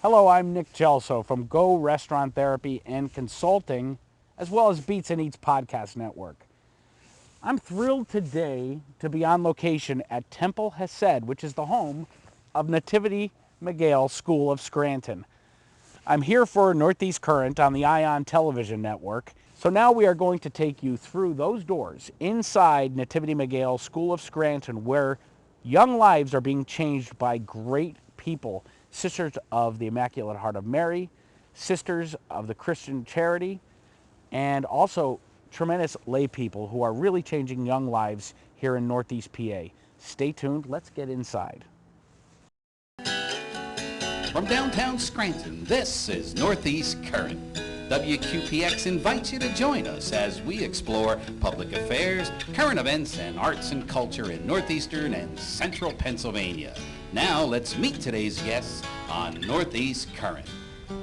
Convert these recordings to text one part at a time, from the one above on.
Hello, I'm Nick Gelso from Go Restaurant Therapy and Consulting, as well as Beats and Eats Podcast Network. I'm thrilled today to be on location at Temple Hesed, which is the home of NativityMiguel School of Scranton. I'm here for Northeast Current on the ION television network. So now we are going to take you through those doors inside NativityMiguel School of Scranton, where young lives are being changed by great people, Sisters of the Immaculate Heart of Mary, Sisters of the Christian Charity, and also tremendous lay people who are really changing young lives here in Northeast PA. Stay tuned. Let's get inside. From downtown Scranton, this is Northeast Current. WQPX invites you to join us as we explore public affairs, current events, and arts and culture in northeastern and central Pennsylvania. Now let's meet today's guests on Northeast Current.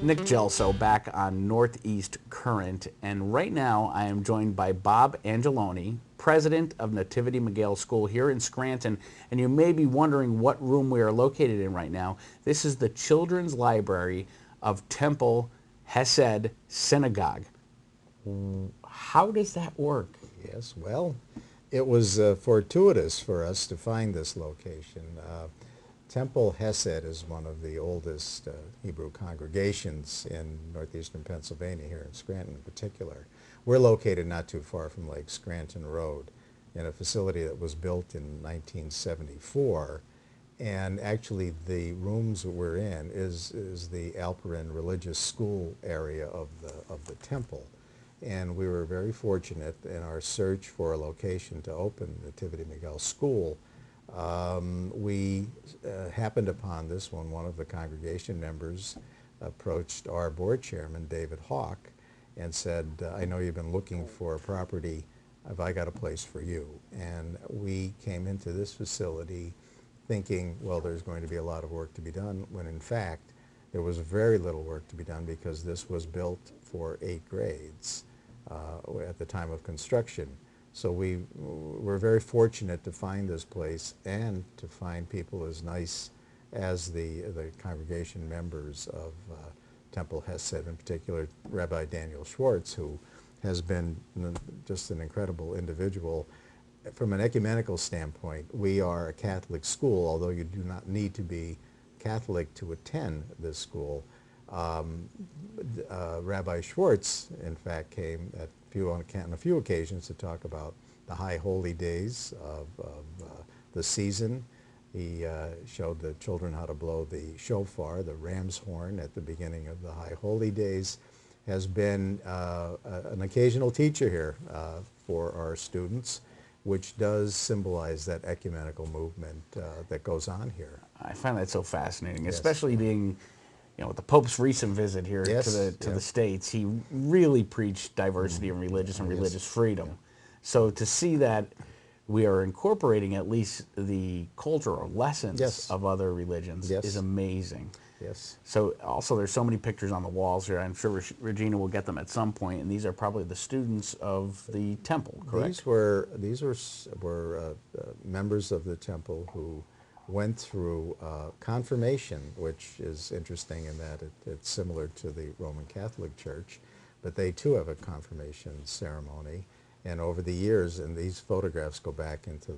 Nick Gelso back on Northeast Current, and right now I am joined by Bob Angeloni, president of NativityMiguel School here in Scranton, and you may be wondering what room we are located in right now. This is the Children's Library of Temple Hesed Synagogue. How does that work? Yes, well, it was fortuitous for us to find this location. Temple Hesed is one of the oldest Hebrew congregations in northeastern Pennsylvania, here in Scranton in particular. We're located not too far from Lake Scranton Road in a facility that was built in 1974. And actually the rooms that we're in is the Alperin Religious School area of the temple. And we were very fortunate in our search for a location to open NativityMiguel School. We happened upon this one. One of the congregation members approached our board chairman, David Hawk, and said, I know you've been looking for a property. Have I got a place for you? And we came into this facility thinking, well, there's going to be a lot of work to be done, when in fact there was very little work to be done because this was built for 8 grades at the time of construction. So we were very fortunate to find this place and to find people as nice as the congregation members of Temple Hesed, in particular Rabbi Daniel Schwartz, who has been just an incredible individual. From an ecumenical standpoint, we are a Catholic school, although you do not need to be Catholic to attend this school. Rabbi Schwartz, in fact, came on a few occasions to talk about the high holy days of the season. He showed the children how to blow the shofar, the ram's horn, at the beginning of the high holy days. Has been an occasional teacher here for our students, which does symbolize that ecumenical movement that goes on here. I find that so fascinating, Yes. especially being, with the Pope's recent visit here Yes, to the States. He really preached diversity and religious freedom. So to see that we are incorporating at least the cultural lessons Yes. of other religions Yes. is amazing. Yes. So also there's so many pictures on the walls here. I'm sure Regina will get them at some point, and these are probably the students of the temple, correct? These were members of the temple who went through confirmation, which is interesting in that it's similar to the Roman Catholic Church, but they too have a confirmation ceremony. And over the years, and these photographs go back into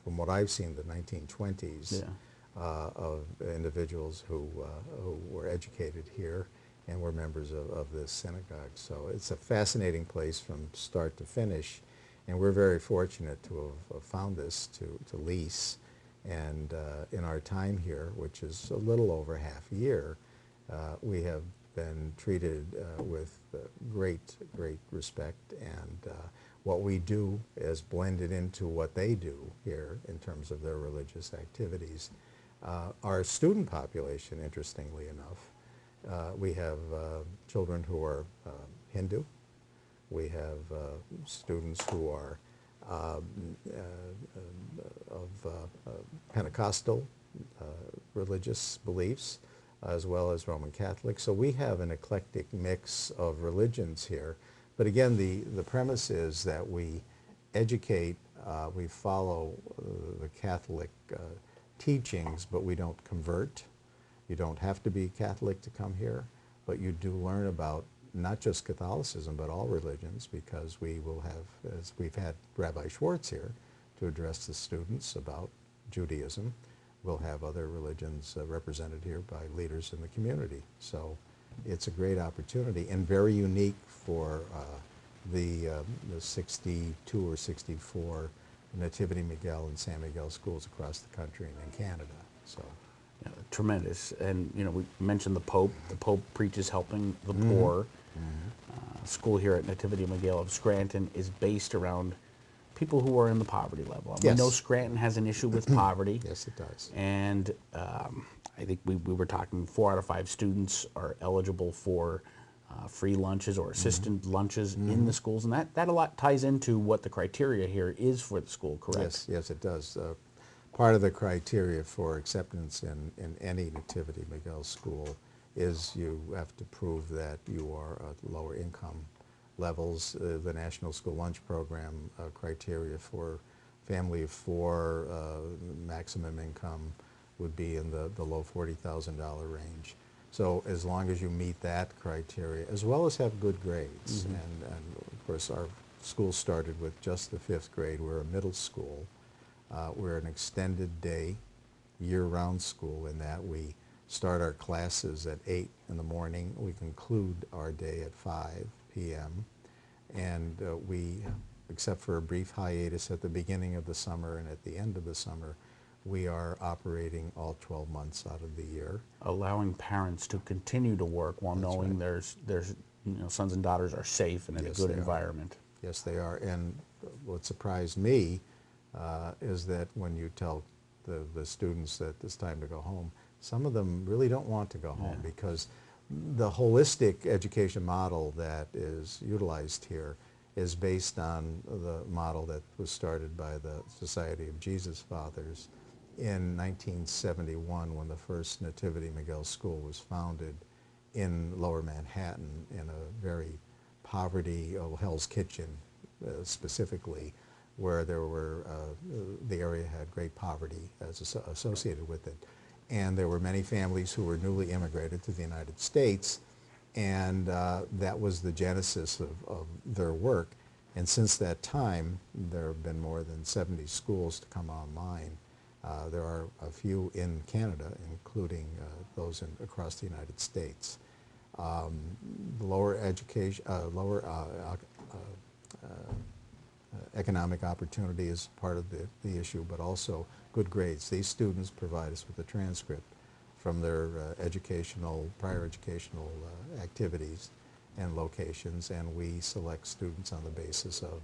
from what I've seen, the 1920s. Yeah. Of individuals who were educated here and were members of this synagogue. So it's a fascinating place from start to finish, and we're very fortunate to have found this to lease. And in our time here, which is a little over half a year, we have been treated with great respect, and what we do is blended into what they do here in terms of their religious activities. Our student population, interestingly enough, we have children who are Hindu. We have students who are of Pentecostal religious beliefs, as well as Roman Catholic. So we have an eclectic mix of religions here. But again, the premise is that we educate, we follow the Catholic teachings, but we don't convert. You don't have to be Catholic to come here, but you do learn about not just Catholicism, but all religions, because we will have, as we've had Rabbi Schwartz here to address the students about Judaism. We'll have other religions represented here by leaders in the community. So it's a great opportunity and very unique for the 62 or 64 NativityMiguel and San Miguel schools across the country and in Canada. So. Yeah, tremendous. And, you know, we mentioned the Pope. The Pope preaches helping the poor. School here at NativityMiguel of Scranton is based around people who are in the poverty level. Yes. We know Scranton has an issue with poverty. Yes, it does. And I think we were talking 4 out of 5 students are eligible for free lunches or assisted lunches in the schools. And that a lot ties into what the criteria here is for the school, correct? Yes, yes, it does. Part of the criteria for acceptance in any NativityMiguel school is you have to prove that you are at lower income levels. The National School Lunch Program criteria for family of 4, maximum income would be in the low $40,000 range. So as long as you meet that criteria, as well as have good grades, and of course our school started with just the 5th grade. We're a middle school. We're an extended day, year-round school in that we start our classes at 8 in the morning. We conclude our day at 5 p.m. And we, except for a brief hiatus at the beginning of the summer and at the end of the summer, we are operating all 12 months out of the year. Allowing parents to continue to work while knowing there's you know, sons and daughters are safe and in a good environment. Yes, they are. And what surprised me is that when you tell the students that it's time to go home, some of them really don't want to go home because the holistic education model that is utilized here is based on the model that was started by the Society of Jesus Fathers in 1971 when the first NativityMiguel school was founded in Lower Manhattan in a very poverty, Hell's Kitchen specifically, where there were, the area had great poverty associated with it. And there were many families who were newly immigrated to the United States, and that was the genesis of their work. And since that time, there have been more than 70 schools to come online. There are a few in Canada, including those across the United States. Lower education, economic opportunity is part of the issue, but also good grades. These students provide us with a transcript from their prior educational activities and locations, and we select students on the basis of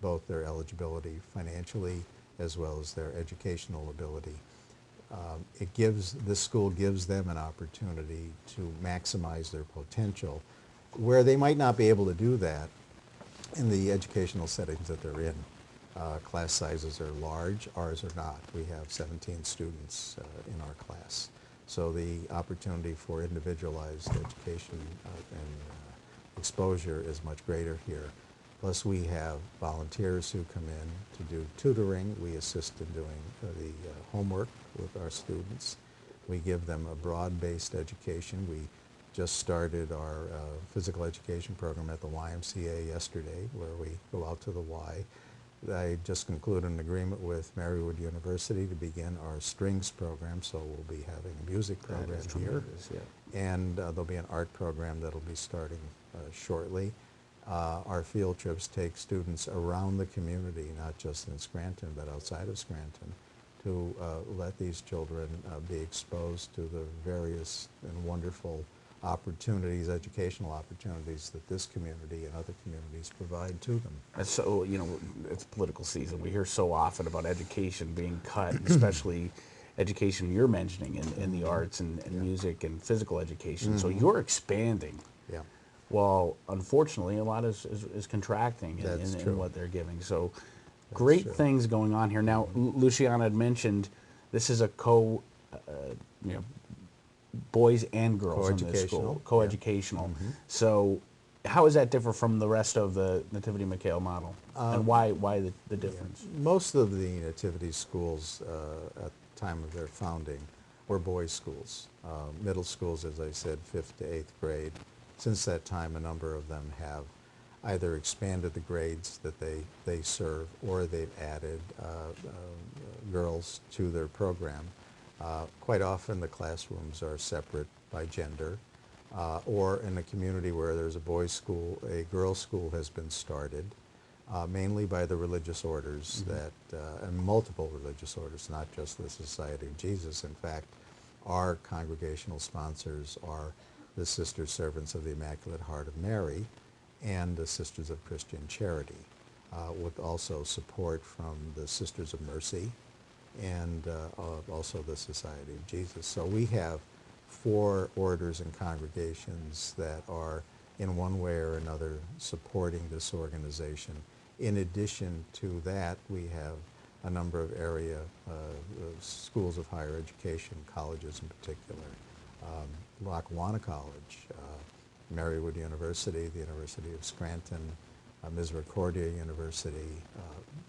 both their eligibility financially as well as their educational ability. This school gives them an opportunity to maximize their potential where they might not be able to do that in the educational settings that they're in. Class sizes are large, ours are not. We have 17 students in our class. So the opportunity for individualized education and exposure is much greater here. Plus we have volunteers who come in to do tutoring. We assist in doing the homework with our students. We give them a broad-based education. We just started our physical education program at the YMCA yesterday, where we go out to the Y. I just concluded an agreement with Marywood University to begin our strings program, so we'll be having a music program here. And there'll be an art program that'll be starting shortly. Our field trips take students around the community, not just in Scranton, but outside of Scranton, to let these children be exposed to the various and wonderful opportunities, educational opportunities that this community and other communities provide to them. And so, you know, it's political season. We hear so often about education being cut, especially education you're mentioning in the arts and music and physical education. So you're expanding. Yeah. Well, unfortunately, a lot is contracting in what they're giving. So great things going on here. Now, Luciana had mentioned this is a boys and girls in this school, co-educational. So how does that differ from the rest of the NativityMiguel model? And why the difference? Most of the nativity schools at the time of their founding or boys' schools. Middle schools, as I said, 5th to 8th grade. Since that time, a number of them have either expanded the grades that they serve, or they've added girls to their program. Quite often the classrooms are separate by gender, or in a community where there's a boys' school, a girls' school has been started, mainly by the religious orders that, and multiple religious orders, not just the Society of Jesus. In fact, our congregational sponsors are the Sisters Servants of the Immaculate Heart of Mary and the Sisters of Christian Charity, with also support from the Sisters of Mercy and also the Society of Jesus. So we have 4 orders and congregations that are in one way or another supporting this organization. In addition to that, we have a number of area schools of higher education, colleges in particular, Lackawanna College, Marywood University, the University of Scranton, Misericordia University,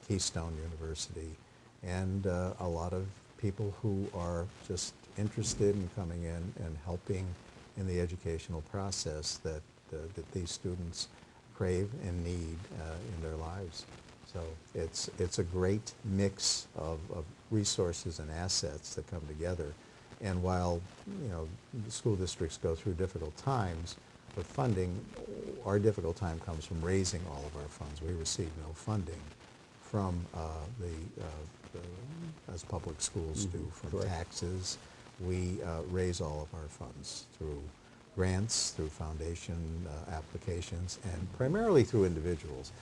Keystone University, and a lot of people who are just interested in coming in and helping in the educational process that these students crave and need in their lives. So it's a great mix of resources and assets that come together. And while, you know, the school districts go through difficult times with funding, our difficult time comes from raising all of our funds. We receive no funding from as public schools do, from Correct. taxes. We raise all of our funds through grants, through foundation applications, and primarily through individuals.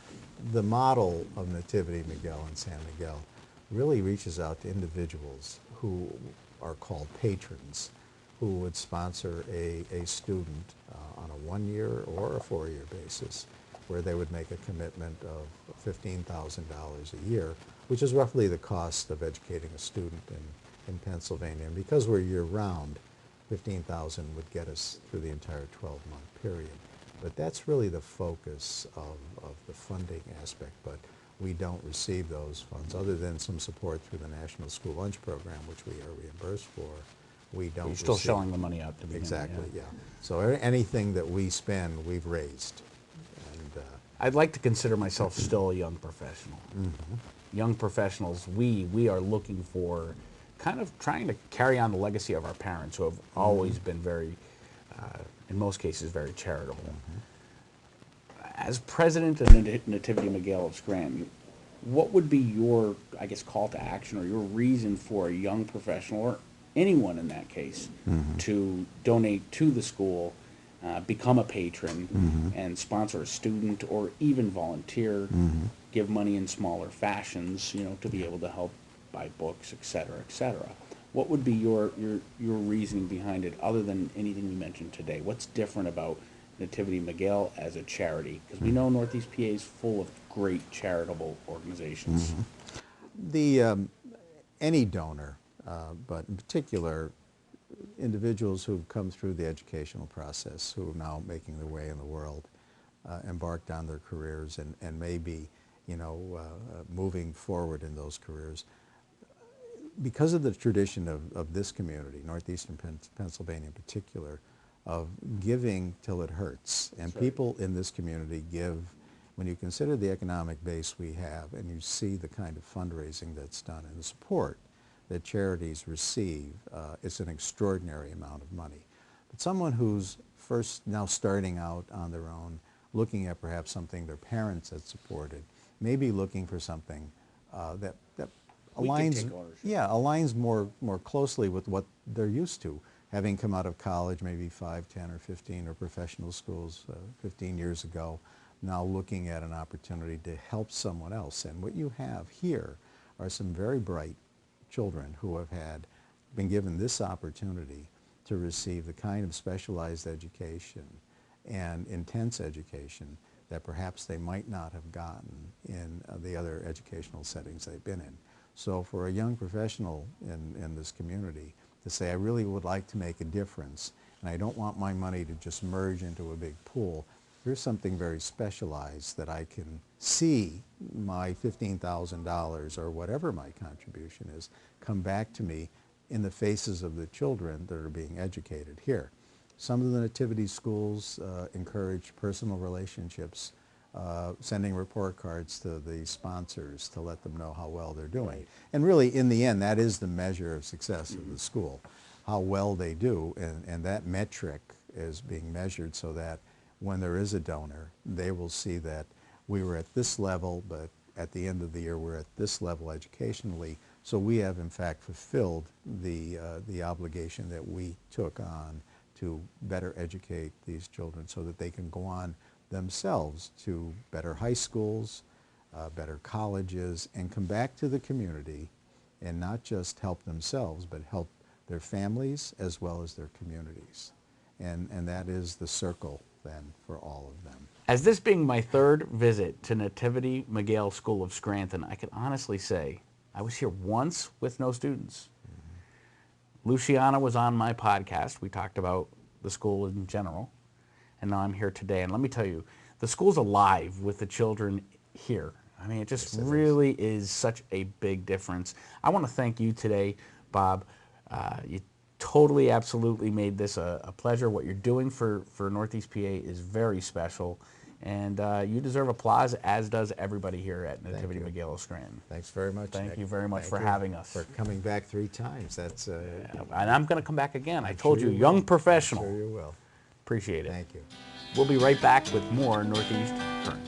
The model of NativityMiguel in San Miguel really reaches out to individuals who are called patrons, who would sponsor a student on a 1-year or a 4-year basis, where they would make a commitment of $15,000 a year, which is roughly the cost of educating a student in Pennsylvania. And because we're year-round, $15,000 would get us through the entire 12-month period. But that's really the focus of the funding aspect. But we don't receive those funds, other than some support through the National School Lunch Program, which we are reimbursed for. We don't You're still receive. shelling the money out to begin. Exactly, yeah. So anything that we spend, we've raised. And I'd like to consider myself still a young professional. Young professionals, we are looking for kind of trying to carry on the legacy of our parents, who have always been very, in most cases, very charitable. As president of NativityMiguel of Scranton, what would be your, I guess, call to action or your reason for a young professional, or anyone in that case, to donate to the school, become a patron, and sponsor a student, or even volunteer, give money in smaller fashions, you know, to be able to help buy books, et cetera, et cetera? What would be your reasoning behind it, other than anything you mentioned today? What's different about NativityMiguel as a charity? Because we know Northeast PA is full of great charitable organizations. any donor, but in particular, individuals who've come through the educational process, who are now making their way in the world, embarked on their careers, and maybe, you know, moving forward in those careers. Because of the tradition of this community, northeastern Pennsylvania in particular, of giving till it hurts. And That's right. people in this community give, when you consider the economic base we have, and you see the kind of fundraising that's done and the support that charities receive, it's an extraordinary amount of money. But someone who's first now starting out on their own, looking at perhaps something their parents had supported, maybe looking for something that We can aligns, take ownership. yeah, aligns more closely with what they're used to, having come out of college maybe 5, 10, or 15, or professional schools 15 years ago, now looking at an opportunity to help someone else. And what you have here are some very bright children who have been given this opportunity to receive the kind of specialized education and intense education that perhaps they might not have gotten in the other educational settings they've been in. So for a young professional in this community to say, I really would like to make a difference, and I don't want my money to just merge into a big pool, here's something very specialized that I can see my $15,000 or whatever my contribution is come back to me in the faces of the children that are being educated here. Some of the nativity schools encourage personal relationships, sending report cards to the sponsors to let them know how well they're doing. Right. And really, in the end, that is the measure of success of the school, how well they do, and that metric is being measured so that when there is a donor, they will see that we were at this level, but at the end of the year we're at this level educationally, so we have in fact fulfilled the obligation that we took on to better educate these children so that they can go on themselves to better high schools, better colleges, and come back to the community and not just help themselves, but help their families as well as their communities. And that is the circle then for all of them. As this being my third visit to NativityMiguel School of Scranton, I can honestly say I was here once with no students. Luciana was on my podcast. We talked about the school in general, and now I'm here today. And let me tell you, the school's alive with the children here. I mean, it just really is such a big difference. I want to thank you today, Bob. You totally, absolutely made this a pleasure. What you're doing for Northeast PA is very special, and you deserve applause, as does everybody here at NativityMiguel of Scranton. Thanks very much, Thank Nick. you very much Thank for you having us. for coming back 3 times. That's And I'm going to come back again. I told sure you, you young will. professional. I'm sure you will. Appreciate it. Thank you. We'll be right back with more Northeast Current.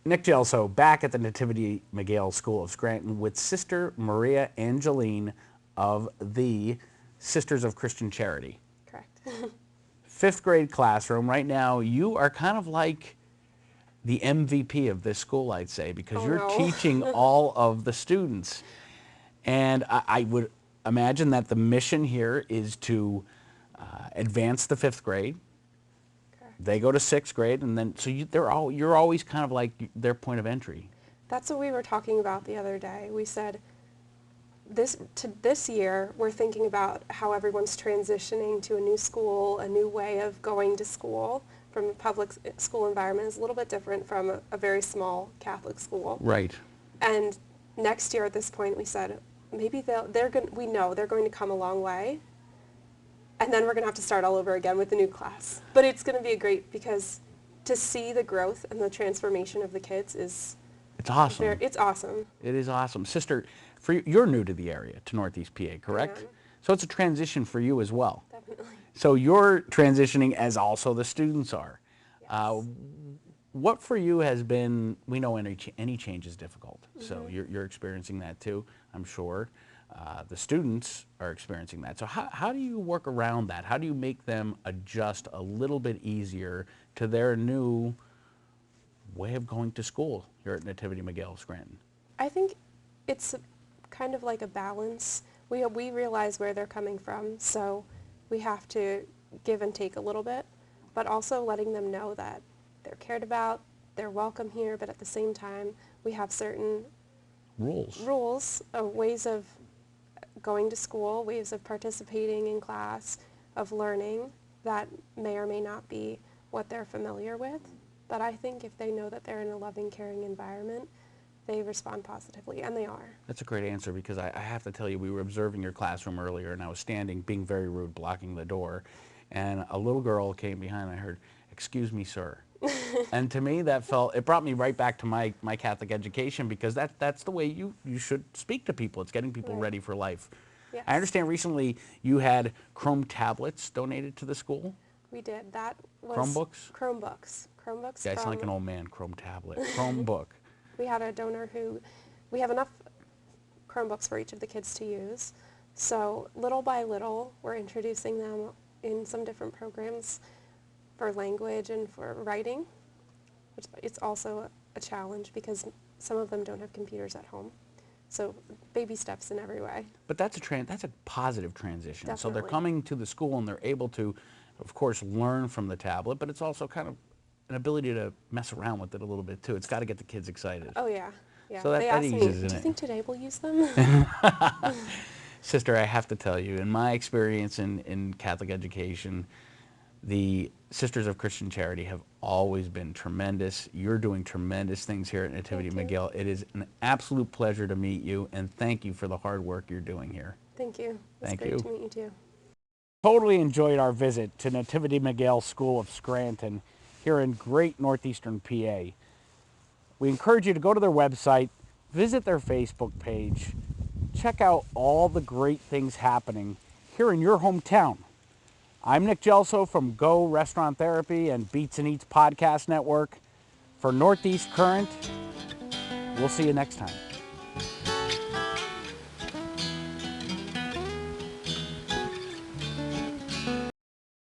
Nick Gelso back at the NativityMiguel School of Scranton with Sister Maria Angeline of the Sisters of Christian Charity. Correct. 5th grade classroom. Right now, you are kind of like the MVP of this school, I'd say, because you're teaching all of the students. And I would imagine that the mission here is to advance the 5th grade. They go to 6th grade, and then so you're always kind of like their point of entry. That's what we were talking about the other day. We said this year we're thinking about how everyone's transitioning to a new school, a new way of going to school from a public school environment is a little bit different from a very small Catholic school. Right. And next year at this point we said maybe we know they're going to come a long way. And then we're going to have to start all over again with a new class. But it's going to be great because to see the growth and the transformation of the kids is... It's awesome. It's awesome. It is awesome. Sister, you're new to the area, to Northeast PA, correct? I am. So it's a transition for you as well. Definitely. So you're transitioning as also the students are. Yes. What for you has been, we know any change is difficult. So you're experiencing that too, I'm sure. The students are experiencing that. So how do you work around that? How do you make them adjust a little bit easier to their new way of going to school here at NativityMiguel Scranton? I think it's kind of like a balance. We realize where they're coming from, so we have to give and take a little bit, but also letting them know that they're cared about, they're welcome here, but at the same time, we have certain rules, ways of going to school, ways of participating in class, of learning that may or may not be what they're familiar with. But I think if they know that they're in a loving, caring environment, they respond positively, and they are. That's a great answer, because I have to tell you, we were observing your classroom earlier, and I was standing, being very rude, blocking the door, and a little girl came behind, and I heard, "Excuse me, sir." And to me, it brought me right back to my Catholic education, because that's the way you should speak to people. It's getting people ready for life. Yes. I understand recently you had Chrome tablets donated to the school. We did. That was Chromebooks? Chromebooks. Chromebooks. Yeah, I sound like an old man. Chrome tablet, Chromebook. We had a donor we have enough Chromebooks for each of the kids to use. So little by little, we're introducing them in some different programs for language and for writing. It's also a challenge because some of them don't have computers at home. So baby steps in every way. But that's a positive transition. So they're Definitely. coming to the school and they're able to, of course, learn from the tablet, but it's also kind of an ability to mess around with it a little bit too. It's got to get the kids excited. Oh yeah, yeah. So that they asked me, eases "Do in you it." think today we'll use them?" Sister, I have to tell you, in my experience in Catholic education, The Sisters of Christian Charity have always been tremendous. You're doing tremendous things here at Nativity Miguel. It is an absolute pleasure to meet you, and thank you for the hard work you're doing here. Thank you. It's Thank great you. to meet you too. Totally enjoyed our visit to Nativity Miguel School of Scranton here in great northeastern PA. We encourage you to go to their website, visit their Facebook page, check out all the great things happening here in your hometown. I'm Nick Gelso from Go Restaurant Therapy and Beats and Eats Podcast Network. For Northeast Current, we'll see you next time.